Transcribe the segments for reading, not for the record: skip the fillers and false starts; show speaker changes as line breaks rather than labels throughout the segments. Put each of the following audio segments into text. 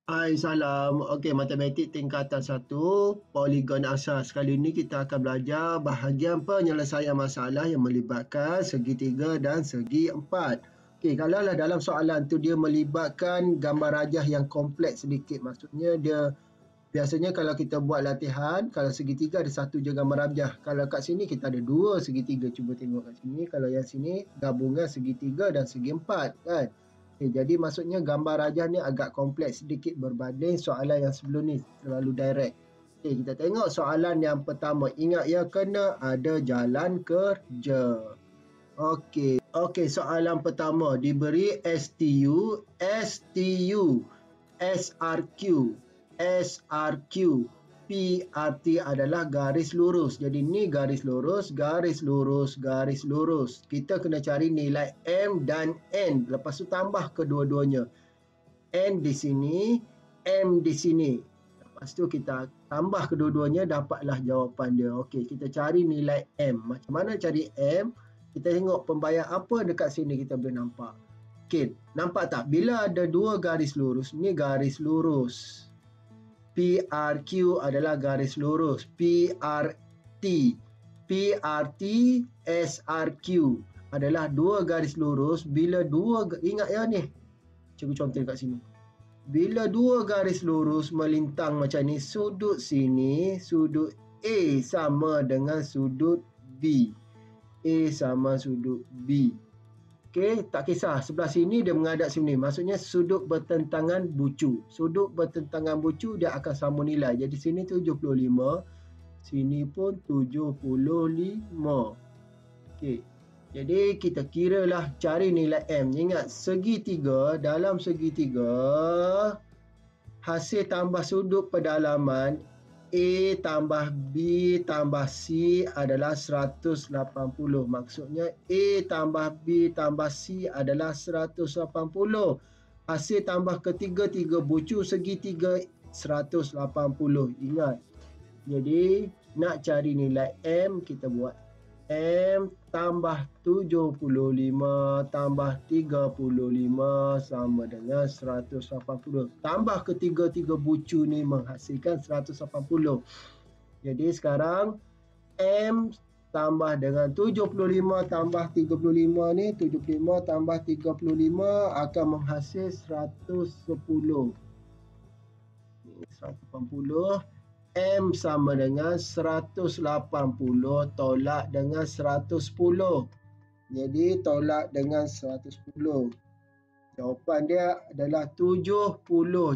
Hai, salam. Okey, matematik tingkatan 1, poligon asas. Kali ini kita akan belajar bahagian penyelesaian masalah yang melibatkan segitiga dan segi empat. Okey, kalaulah dalam soalan tu dia melibatkan gambar rajah yang kompleks sedikit. Maksudnya dia biasanya kalau kita buat latihan, kalau segitiga ada satu je gambar rajah. Kalau kat sini kita ada dua segitiga. Cuba tengok kat sini. Kalau yang sini gabungan segitiga dan segi empat, kan? Okay, jadi maksudnya gambar rajah ni agak kompleks sedikit berbanding soalan yang sebelum ni, terlalu direct. Okay, kita tengok soalan yang pertama. Ingat ya, kena ada jalan kerja. Okey, soalan pertama diberi STU, SRQ, PRT adalah garis lurus. Jadi ni garis lurus, garis lurus, garis lurus. Kita kena cari nilai M dan N. Lepas tu tambah kedua-duanya. N di sini, M di sini. Lepas tu kita tambah kedua-duanya, dapatlah jawapan dia. Okey, kita cari nilai M. Macam mana cari M? Kita tengok pembayar apa dekat sini kita boleh nampak. Okey, nampak tak? Bila ada dua garis lurus, ni garis lurus. PRQ adalah garis lurus. PRT, SRQ adalah dua garis lurus. Bila dua, ingat ya ni, cikgu contoh kat sini. Bila dua garis lurus melintang macam ni, sudut sini, sudut A sama dengan sudut B. A sama sudut B. Okey, tak kisah. Sebelah sini dia menghadap sini. Maksudnya sudut bertentangan bucu. Sudut bertentangan bucu dia akan sama nilai. Jadi sini 75. Sini pun 75. Okey. Jadi kita kiralah cari nilai M. Ingat, segitiga, dalam segitiga, hasil tambah sudut pedalaman A tambah B tambah C adalah 180. Maksudnya A tambah B tambah C adalah 180. Hasil tambah ketiga-tiga bucu segitiga 180. Ingat. Jadi nak cari nilai M, kita buat M tambah 75 tambah 35 sama dengan 180. Tambah ketiga-tiga bucu ni menghasilkan 180. Jadi sekarang M tambah dengan 75 tambah 35 ni, 75 tambah 35 akan menghasil 110. 180. M sama dengan 180 tolak dengan 110. Jadi tolak dengan 110. Jawapan dia adalah 70.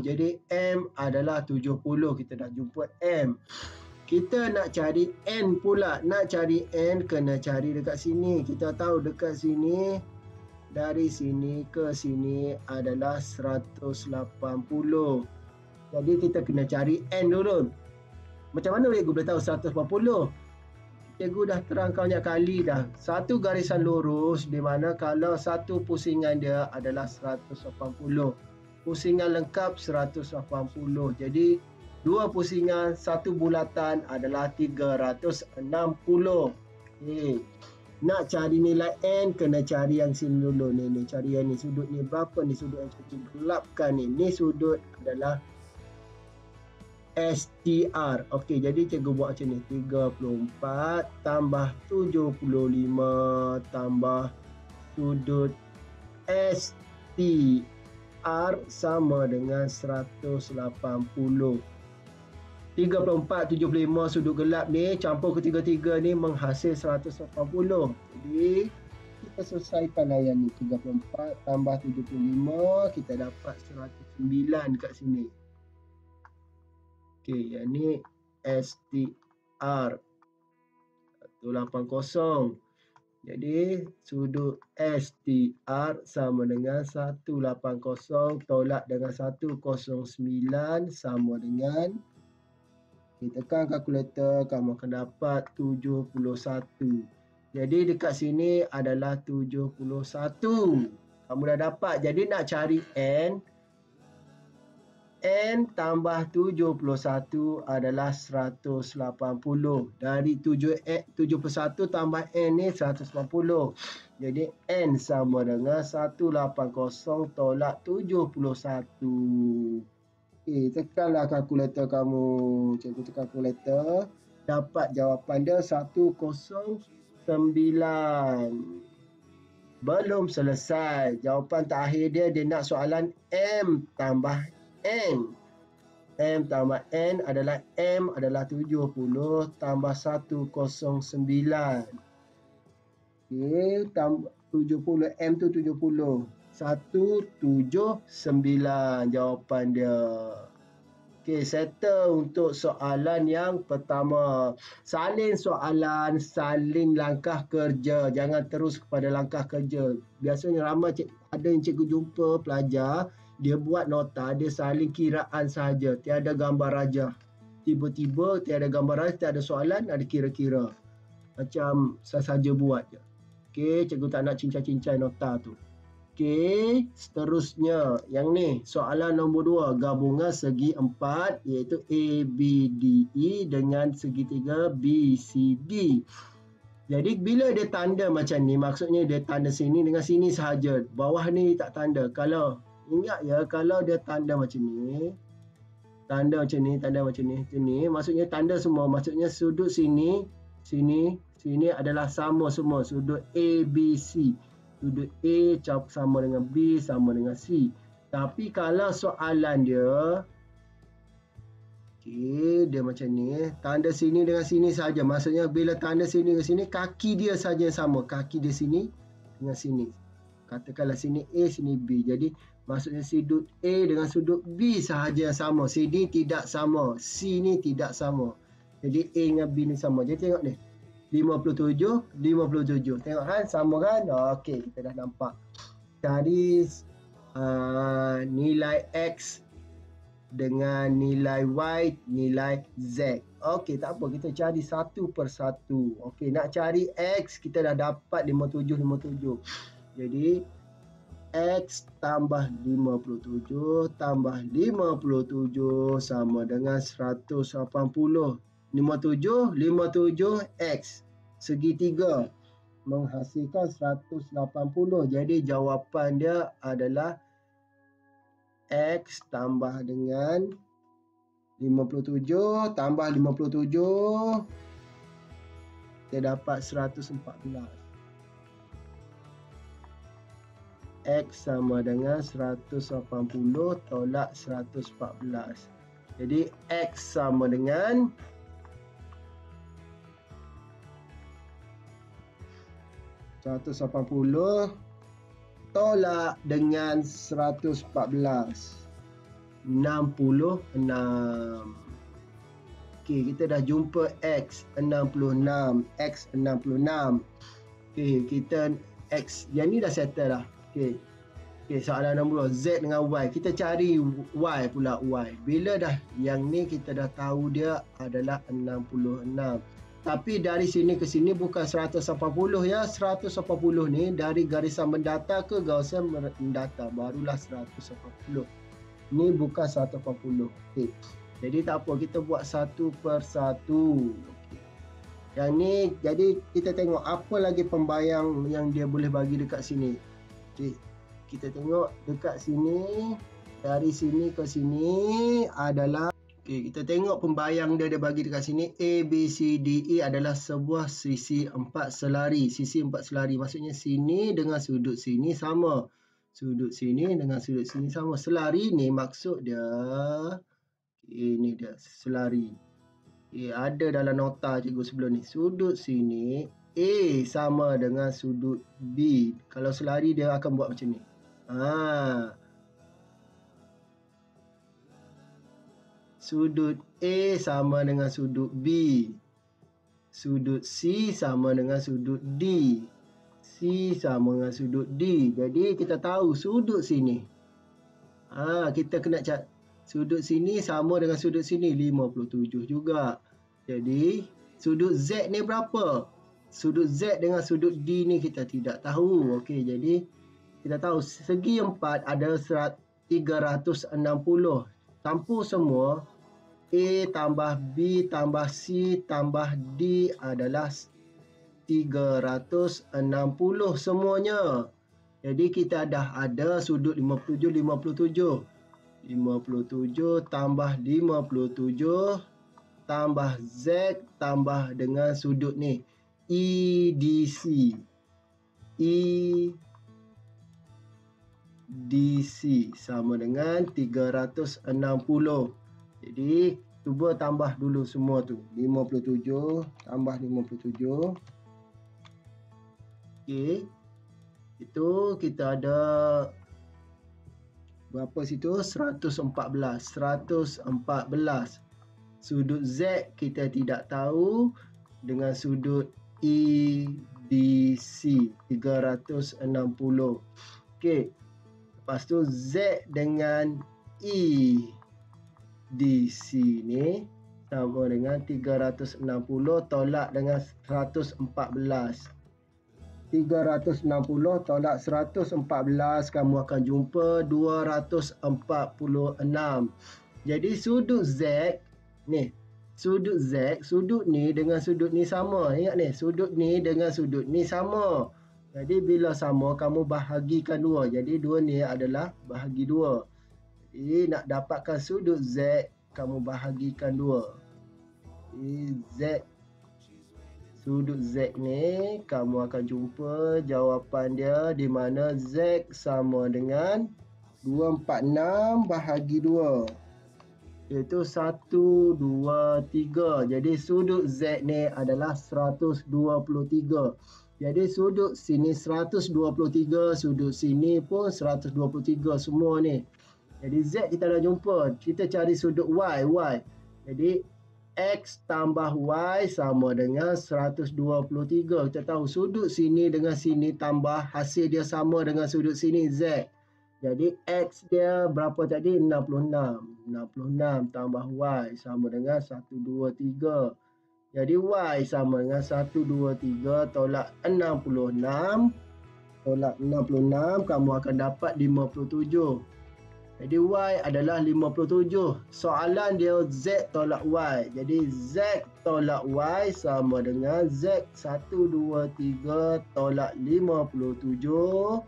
Jadi M adalah 70. Kita dah jumpa M. Kita nak cari N pula. Nak cari N kena cari dekat sini. Kita tahu dekat sini, dari sini ke sini adalah 180. Jadi kita kena cari N dulu. Macam mana cikgu boleh tahu 180? Cikgu dah terangkan banyak kali dah. Satu garisan lurus di mana kalau satu pusingan dia adalah 180. Pusingan lengkap 180. Jadi dua pusingan, satu bulatan adalah 360. Okay. Nak cari nilai N, kena cari yang sini dulu. Ni cari yang ni. Sudut ni berapa ni? Sudut yang cikgu gelapkan ni. Ni sudut adalah STR. Okey, jadi cikgu buat macam ni. 34 tambah 75 tambah sudut STR sama dengan 180. 34, 75 sudut gelap ni campur ketiga-tiga ni menghasil 180. Jadi kita selesaikan layan ni. 34 tambah 75, kita dapat 109 kat sini. Okey, yang ni STR 180. Jadi sudut STR sama dengan 180 tolak dengan 109 sama dengan, kita tekan kalkulator, kamu akan dapat 71. Jadi dekat sini adalah 71. Kamu dah dapat. Jadi nak cari N, N tambah 71 adalah 180. Dari 71 tambah N ni 180. Jadi N sama dengan 180 tolak 71. Okey, tekanlah kalkulator kamu. Cikgu tekan kalkulator. Dapat jawapan dia 109. Belum selesai. Jawapan terakhir dia nak soalan M tambah N. M tambah N adalah M adalah 70 tambah 109. Okey, tambah 70. M tu 70. 179 jawapan dia. Okey, settle untuk soalan yang pertama. Salin soalan, salin langkah kerja. Jangan terus kepada langkah kerja. Biasanya ramai ada yang cikgu jumpa pelajar, dia buat nota, dia salin kiraan sahaja, tiada gambar rajah. Tiba-tiba tiada gambar rajah, tiada soalan, ada kira-kira. Macam sahaja buat je. Okey, cikgu tak nak cincai-cincai nota tu. Okey, seterusnya yang ni soalan nombor 2, gabungan segi 4 iaitu ABDE dengan segitiga BCD. Jadi bila dia tanda macam ni, maksudnya dia tanda sini dengan sini sahaja. Bawah ni tak tanda. Kalau ingat ya, kalau dia tanda macam ni, tanda macam ni, tanda macam ni, maksudnya tanda semua, maksudnya sudut sini, sini adalah sama semua, sudut ABC. Sudut A sama dengan B sama dengan C. Tapi kalau soalan dia, okey, dia macam ni, tanda sini dengan sini saja. Maksudnya bila tanda sini dengan sini, kaki dia saja yang sama. Kaki dia sini dengan sini. Katakanlah sini A, sini B. Jadi maksudnya sudut A dengan sudut B sahaja yang sama. Sini tidak sama. C ni tidak sama. Jadi A dengan B ni sama. Jadi tengok ni. 57. Tengok kan? Sama kan? Okey, kita dah nampak. Cari nilai X dengan nilai Y, nilai Z. Okey, tak apa. Kita cari satu persatu. Okey, nak cari X, kita dah dapat 57. Jadi, X tambah 57 tambah 57 sama dengan 180. 57 X segitiga menghasilkan 180. Jadi jawapan dia adalah X tambah dengan 57 tambah 57, kita dapat 114. X sama dengan 180 tolak 114. Jadi X sama dengan 180 tolak dengan 114. 66. Okey, kita dah jumpa X 66. X 66. Okey, kita X yang ni dah settle dah. Okey. Okey, soalan nombor 2, Z dengan Y. Kita cari Y pula, Y. Bila dah yang ni kita dah tahu dia adalah 66. Tapi dari sini ke sini bukan 180 ya. 180 ni dari garisan mendatar ke garisan mendatar, barulah 180. Ni bukan 180. Okey. Jadi tak apa, kita buat satu persatu. Okey. Yang ni, jadi kita tengok apa lagi pembayang yang dia boleh bagi dekat sini. Okey. Kita tengok dekat sini, dari sini ke sini adalah, okey, kita tengok pembayang dia bagi dekat sini. A, B, C, D, E adalah sebuah sisi 4 selari. Sisi 4 selari maksudnya sini dengan sudut sini sama. Sudut sini dengan sudut sini sama. Selari ni maksud dia, ini dia selari. Ada dalam nota cikgu sebelum ni. Sudut sini A sama dengan sudut B. Kalau selari dia akan buat macam ni. Sudut A sama dengan sudut B. Sudut C sama dengan sudut D. C sama dengan sudut D. Jadi kita tahu sudut sini. Kita kena cari sudut sini sama dengan sudut sini 57 juga. Jadi sudut Z ni berapa? Sudut Z dengan sudut D ni kita tidak tahu. Okey, jadi kita tahu segi 4 ada 360. Campur semua. A tambah B tambah C tambah D adalah 360 semuanya. Jadi kita dah ada sudut 57. 57 tambah 57 tambah Z tambah dengan sudut ni EDC. EDC sama dengan 360. Jadi cuba tambah dulu semua tu. 57 tambah 57. Okey. Itu kita ada berapa situ? 114. 114. Sudut Z kita tidak tahu, dengan sudut EDC 360. Okey. Lepas tu Z dengan EDC ni sama dengan 360 tolak dengan 114. 360 tolak 114, kamu akan jumpa 246. Jadi sudut Z ni, sudut Z, sudut ni dengan sudut ni sama. Ingat ni, sudut ni dengan sudut ni sama. Jadi bila sama, kamu bahagikan dua. Jadi dua ni adalah bahagi dua. Jadi nak dapatkan sudut Z, kamu bahagikan dua. Jadi Z, sudut Z ni, kamu akan jumpa jawapan dia di mana Z sama dengan 246 bahagi 2. Iaitu 1, 2, 3. Jadi sudut Z ni adalah 123. Jadi sudut sini 123, sudut sini pun 123 semua ni. Jadi Z kita dah jumpa. Kita cari sudut Y. Jadi X tambah Y sama dengan 123. Kita tahu sudut sini dengan sini tambah, hasil dia sama dengan sudut sini Z. Jadi X dia berapa tadi? 66. 66 tambah Y sama dengan 123. Jadi Y sama dengan 123 tolak 66. Tolak 66, kamu akan dapat 57. Jadi Y adalah 57. Soalan dia Z tolak Y. Jadi Z tolak Y sama dengan Z 123 tolak 57.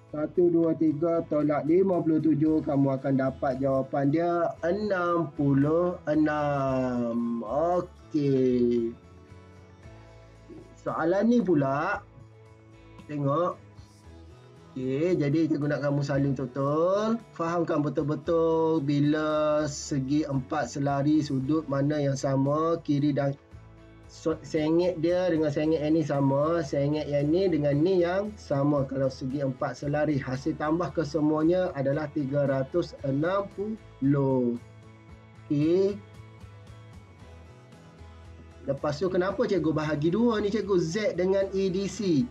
123 tolak 57, kamu akan dapat jawapan dia 66. Okey. Soalan ni pula, tengok. Okey, jadi cikgu nak kamu saling total. Fahamkan betul-betul bila segi empat selari sudut mana yang sama, kiri dan sengit dia dengan sengit yang ni sama, sengit yang ni dengan ni yang sama. Kalau segi empat selari, hasil tambah kesemuanya adalah 360. Okey. Lepas tu kenapa cikgu bahagi dua ni cikgu? Z dengan EDC.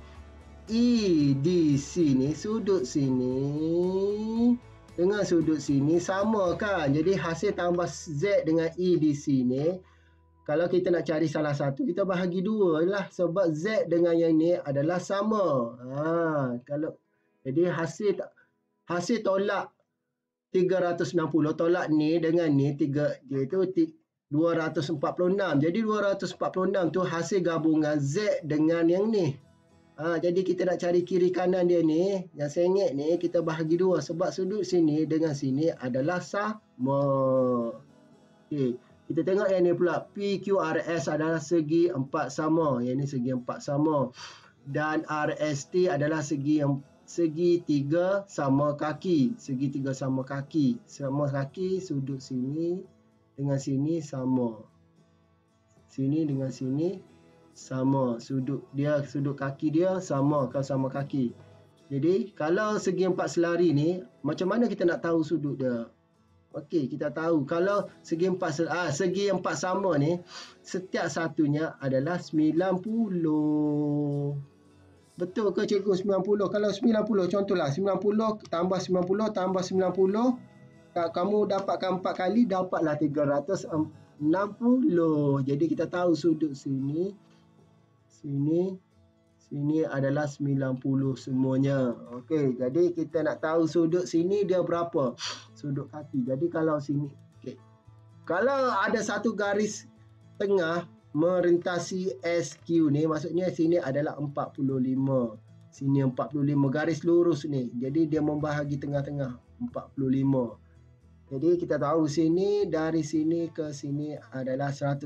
EDC ni sudut sini dengan sudut sini sama kan? Jadi hasil tambah Z dengan EDC ni, kalau kita nak cari salah satu, kita bahagi dua lah. Sebab Z dengan yang ni adalah sama. Jadi hasil tolak 360, tolak ni dengan ni, iaitu 246. Jadi 246 tu hasil gabungan Z dengan yang ni. Jadi kita nak cari kiri kanan dia ni, yang sengit ni, kita bahagi dua. Sebab sudut sini dengan sini adalah sama. Okay. Kita tengok yang ni pula. PQRS adalah segi empat sama. Yang ni segi empat sama. Dan RST adalah segi tiga sama kaki. Segi tiga sama kaki. Sama kaki, sudut sini dengan sini sama. Sini dengan sini sama. Sudut kaki dia sama. Kalau sama kaki. Jadi kalau segi empat selari ni, macam mana kita nak tahu sudut dia? Okey, kita tahu kalau segi empat sama ni, setiap satunya adalah 90. Betul ke cikgu 90? Kalau 90, contohlah 90 tambah 90 tambah 90, kamu dapatkan 4 kali, dapatlah 360. Jadi kita tahu sudut sini adalah 90 semuanya. Okey, jadi kita nak tahu sudut sini dia berapa? Sudut kaki. Jadi kalau sini, okey. Kalau ada satu garis tengah merintasi SQ ni, maksudnya sini adalah 45. Sini 45 garis lurus ni. Jadi dia membahagi tengah-tengah. 45. Jadi kita tahu sini dari sini ke sini adalah 180.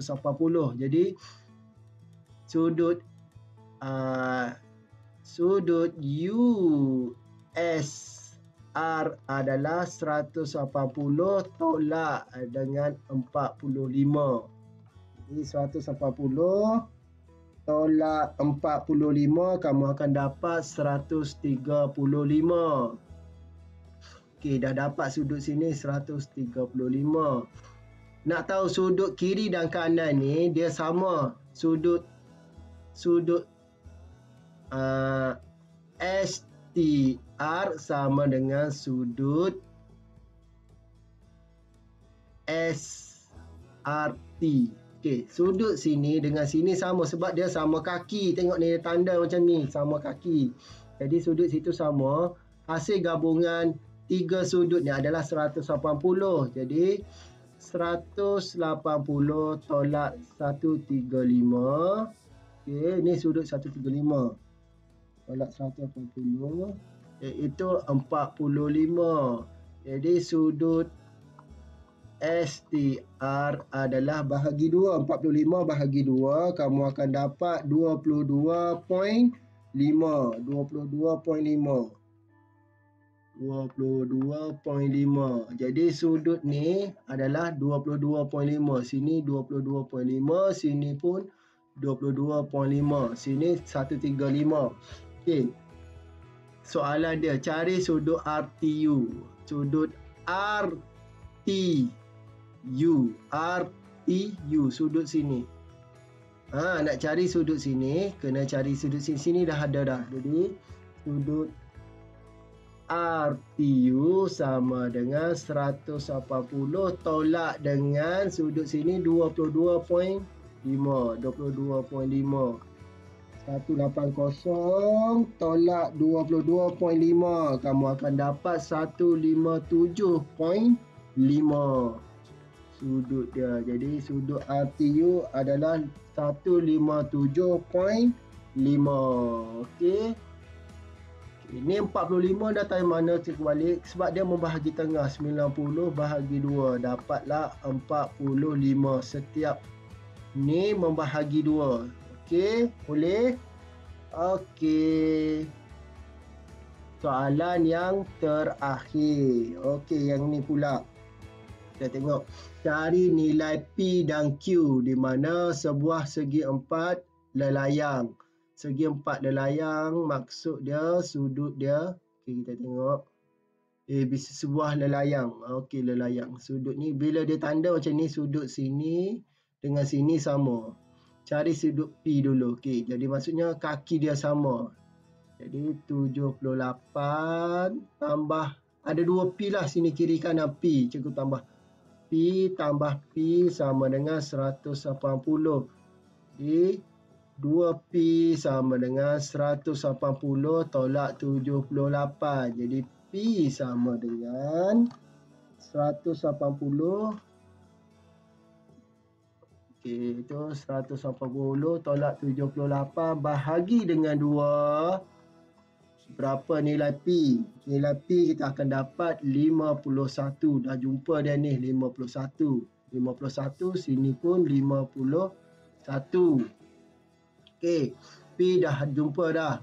Jadi sudut USR adalah 180 tolak dengan 45. Jadi 180 tolak 45, kamu akan dapat 135. Okey, dah dapat sudut sini 135. Nak tahu sudut kiri dan kanan ni dia sama. Sudut STR sama dengan sudut SRT. Okey, sudut sini dengan sini sama sebab dia sama kaki. Tengok ni tanda macam ni, sama kaki. Jadi sudut situ sama. Hasil gabungan tiga sudut ni adalah 180. Jadi 180 tolak 135. Okey, ni sudut 135. Tolak 180 iaitu 45. Jadi sudut STR adalah bahagi 2. 45 bahagi 2, kamu akan dapat 22.5. 22.5. Jadi sudut ni adalah 22.5. Sini 22.5, sini pun 22.5. Sini 135. Okey. Soalan dia, cari sudut RTU. Sudut RTU, sudut sini. Nak cari sudut sini, kena cari sudut sini. Sini dah ada dah. Jadi sudut RTU sama dengan 180 tolak dengan sudut sini 22.5. 22.5. 180 tolak 22.5, kamu akan dapat 157.5 sudut dia. Jadi sudut RTU adalah 157.5. Okey. Ini 45 datang mana cikgu balik sebab dia membahagi tengah. 90 bahagi 2 dapatlah 45. Setiap ni membahagi 2. Okey, boleh? Okey. Soalan yang terakhir. Okey, yang ni pula. Kita tengok. Cari nilai P dan Q di mana sebuah segi empat lelayang. Segi empat lelayang maksud dia sudut dia. Okey, kita tengok. Bisa sebuah lelayang. Okey, lelayang. Sudut ni bila dia tanda macam ni, sudut sini dengan sini sama. Cari sudut P dulu. Okey, jadi maksudnya kaki dia sama. Jadi 78 tambah ada 2 P lah sini kiri kanan P. Cikgu tambah P tambah P sama dengan 180. Jadi 2P sama dengan 180 tolak 78. Jadi P sama dengan 180. Okey, itu 180 tolak 78 bahagi dengan 2. Berapa nilai P? Nilai P kita akan dapat 51. Dah jumpa dia ni 51. 51 sini pun 51. Okey, P dah jumpa dah.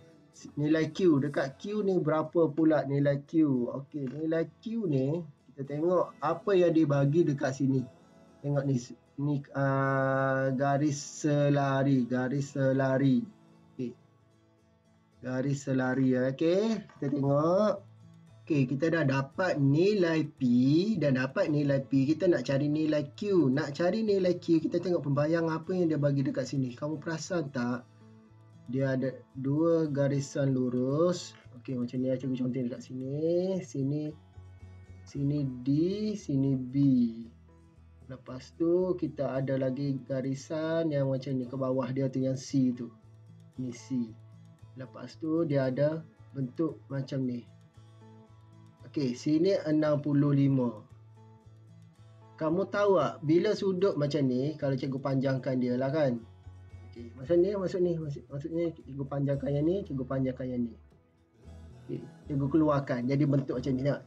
Nilai Q, dekat Q ni berapa pula nilai Q? Okey, nilai Q ni kita tengok apa yang dibagi dekat sini. Tengok ni garis selari. Okey. Garis selari. Okey, kita tengok. Okey, kita dah dapat nilai P dan dapat nilai P. Kita nak cari nilai Q. Nak cari nilai Q, kita tengok pembayang apa yang dia bagi dekat sini. Kamu perasan tak? Dia ada dua garisan lurus. Okey, macam ni cikgu contoh dekat sini. Sini D, sini B. Lepas tu kita ada lagi garisan yang macam ni ke bawah dia tu yang C tu. Ni C. Lepas tu dia ada bentuk macam ni. Okey, sini 65. Kamu tahu tak bila sudut macam ni kalau cikgu panjangkan dia lah kan. Okey, maksudnya cikgu panjangkan yang ni, cikgu panjangkan yang ni. Okey, cikgu keluarkan jadi bentuk macam ni tak?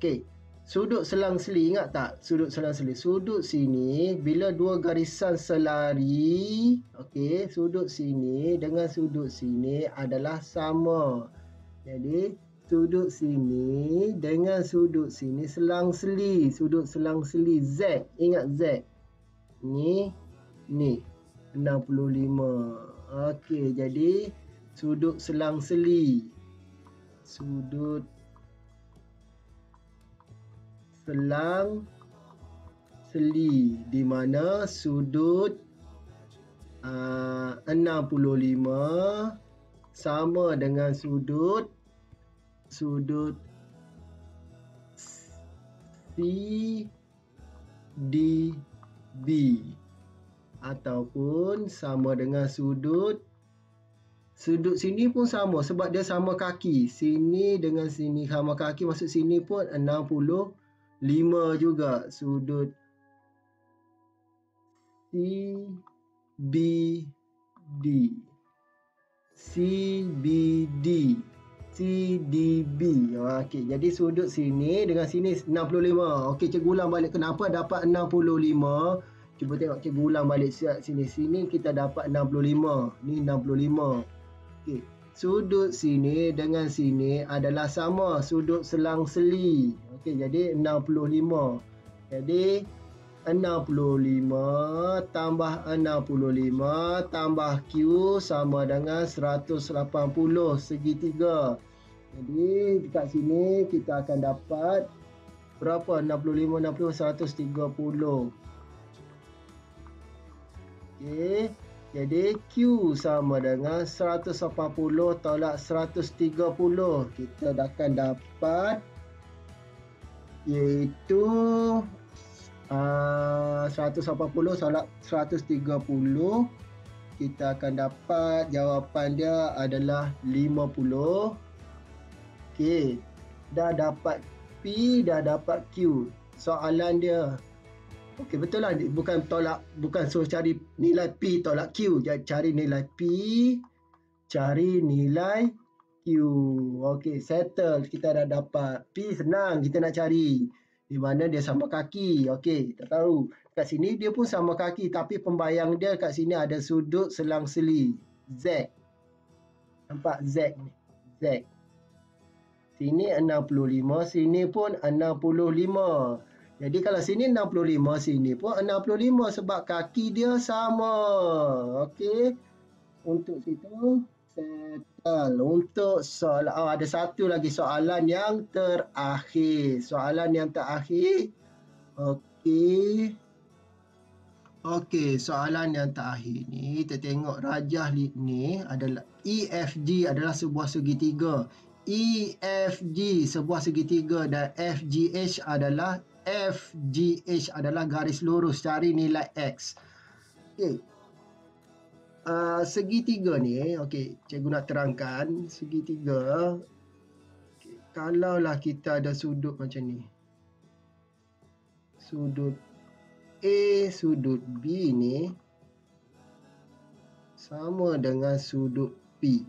Okey. Sudut selang-seli, ingat tak? Sudut selang-seli. Sudut sini bila dua garisan selari, okey, sudut sini dengan sudut sini adalah sama. Jadi sudut sini dengan sudut sini selang-seli. Sudut selang-seli Z. Ingat Z. Ni 65. Okey, jadi sudut selang-seli. Sudut selang-seli di mana sudut 65 sama dengan sudut CDB ataupun sama dengan sudut sini pun sama sebab dia sama kaki. Sini dengan sini sama kaki, maksud sini pun 65 juga. Sudut CBD. CDB. Okey, jadi sudut sini dengan sini 65. Okey, cikgu ulang balik kenapa dapat 65. Cuba tengok cikgu ulang balik sini. Sini kita dapat 65. Ni 65. Okey. Sudut sini dengan sini adalah sama, sudut selang-seli. Okey, jadi 65. Jadi 65 tambah 65 tambah Q sama dengan 180 segitiga. Jadi dekat sini kita akan dapat berapa? 65, 130. Okey. Jadi Q sama dengan 180 tolak 130. Kita akan dapat iaitu 180 tolak 130. Kita akan dapat jawapan dia adalah 50. Okey. Dah dapat P, dah dapat Q. Soalan dia, okey, betul lah, bukan suruh cari nilai P tolak Q. Jadi cari nilai P, cari nilai Q. Okey, settle. Kita dah dapat P, senang kita nak cari. Di mana dia sama kaki. Okey, tak tahu. Kat sini dia pun sama kaki tapi pembayang dia kat sini ada sudut selang-seli. Z. Nampak Z ni? Z. Sini 65, sini pun 65. Jadi kalau sini 65, sini pun 65 sebab kaki dia sama. Okey. Untuk situ settle. Untuk soalan, ada satu lagi soalan yang terakhir. Soalan yang terakhir. Okey. Okey, soalan yang terakhir ni kita tengok rajah ni adalah EFG adalah sebuah segitiga. EFG sebuah segitiga dan FGH adalah garis lurus. Cari nilai X. Okey. Segitiga ni, okey, cikgu nak terangkan segitiga. Okay, kalaulah kita ada sudut macam ni. Sudut A, sudut B ni sama dengan sudut P.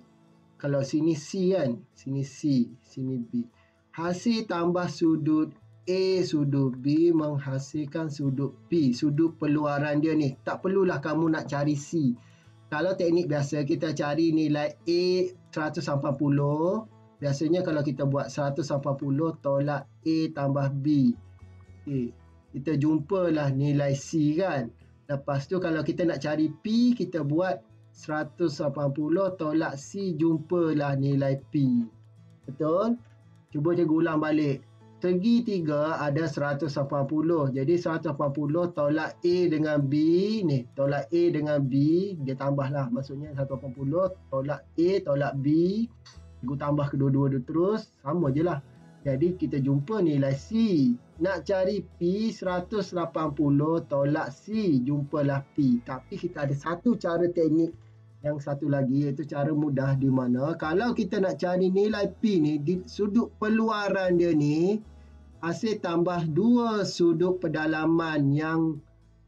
Kalau sini C kan, sini C, sini B. Hasil tambah sudut A, sudut B menghasilkan sudut P. Sudut peluaran dia ni. Tak perlulah kamu nak cari C. Kalau teknik biasa, kita cari nilai A 180. Biasanya kalau kita buat 180 tolak A tambah B. Okay. Kita jumpalah nilai C kan. Lepas tu kalau kita nak cari P, kita buat 180 tolak C, jumpalah nilai P. Betul? Cuba cikgu ulang balik. Segitiga ada 180. Jadi 180 tolak A dengan B ni. Tolak A dengan B. Dia tambahlah. Maksudnya 180 tolak A tolak B. Cikgu tambah kedua-dua terus. Sama je lah. Jadi kita jumpa nilai C. Nak cari P 180 tolak C. Jumpalah P. Tapi kita ada satu cara teknik yang satu lagi, iaitu cara mudah, di mana kalau kita nak cari nilai P ni, di sudut peluaran dia ni hasil tambah dua sudut pedalaman yang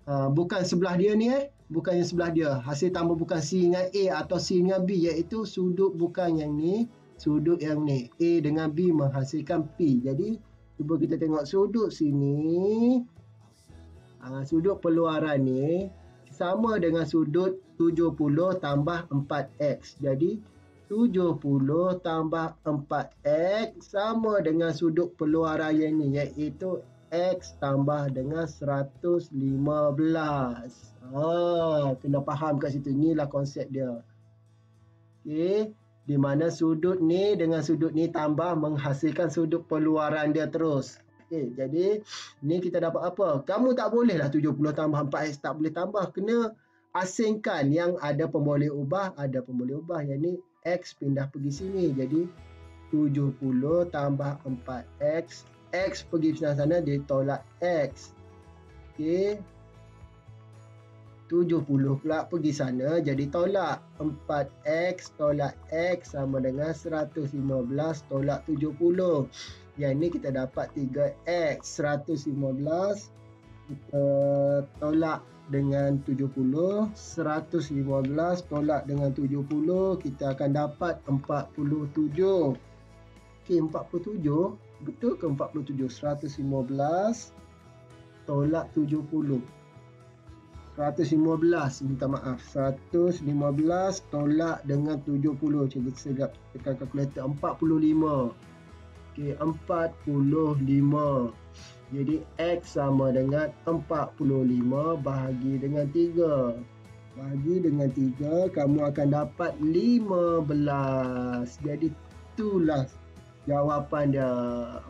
bukan sebelah dia ni, bukan yang sebelah dia. Hasil tambah bukan C dengan A atau C dengan B, iaitu sudut bukan yang ni, sudut yang ni. A dengan B menghasilkan P. Jadi Cuba kita tengok sudut sini. Sudut peluaran ni sama dengan sudut 70 tambah 4x. Jadi 70 tambah 4x sama dengan sudut peluaran yang ni, iaitu x tambah dengan 115. Kena faham kat situ. Inilah konsep dia. Okey, di mana sudut ni dengan sudut ni tambah menghasilkan sudut peluaran dia terus. Okey, jadi ni kita dapat apa? Kamu tak bolehlah 70 tambah 4x, tak boleh tambah. Kena asingkan yang ada pemboleh ubah, Yang ni x pindah pergi sini. Jadi 70 tambah 4x, x pergi sana dia tolak x. Okey. 70 pula pergi sana jadi tolak 4x tolak x sama dengan 115 tolak 70. Yang ni kita dapat 3x. 115 kita tolak dengan 70, 115 tolak dengan 70, kita akan dapat 47. Okey, 47 betul ke 47? 115 tolak 70. 115, minta maaf, 115 tolak dengan 70. Kita sedap tekan kalkulator. 45. Okey, 45. Jadi x sama dengan 45 bahagi dengan 3. Bahagi dengan 3, kamu akan dapat 15. Jadi itulah jawapan dia.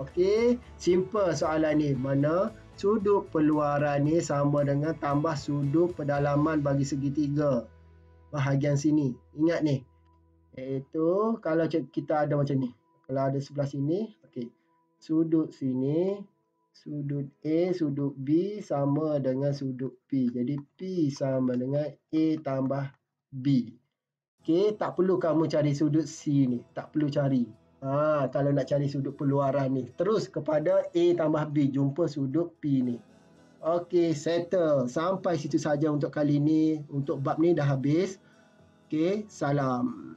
Okey, simple soalan ni. Mana sudut peluaran ni sama dengan tambah sudut pedalaman bagi segitiga bahagian sini. Ingat ni. Iaitu kalau kita ada macam ni. Kalau ada sebelah sini, okey. Sudut sini, sudut A, sudut B sama dengan sudut P. Jadi P sama dengan A tambah B. Okey, tak perlu kamu cari sudut C ni. Tak perlu cari. Kalau nak cari sudut peluaran ni, terus kepada A tambah B, jumpa sudut P ni. Okey, settle. Sampai situ saja untuk kali ni. Untuk bab ni dah habis. Okey, salam.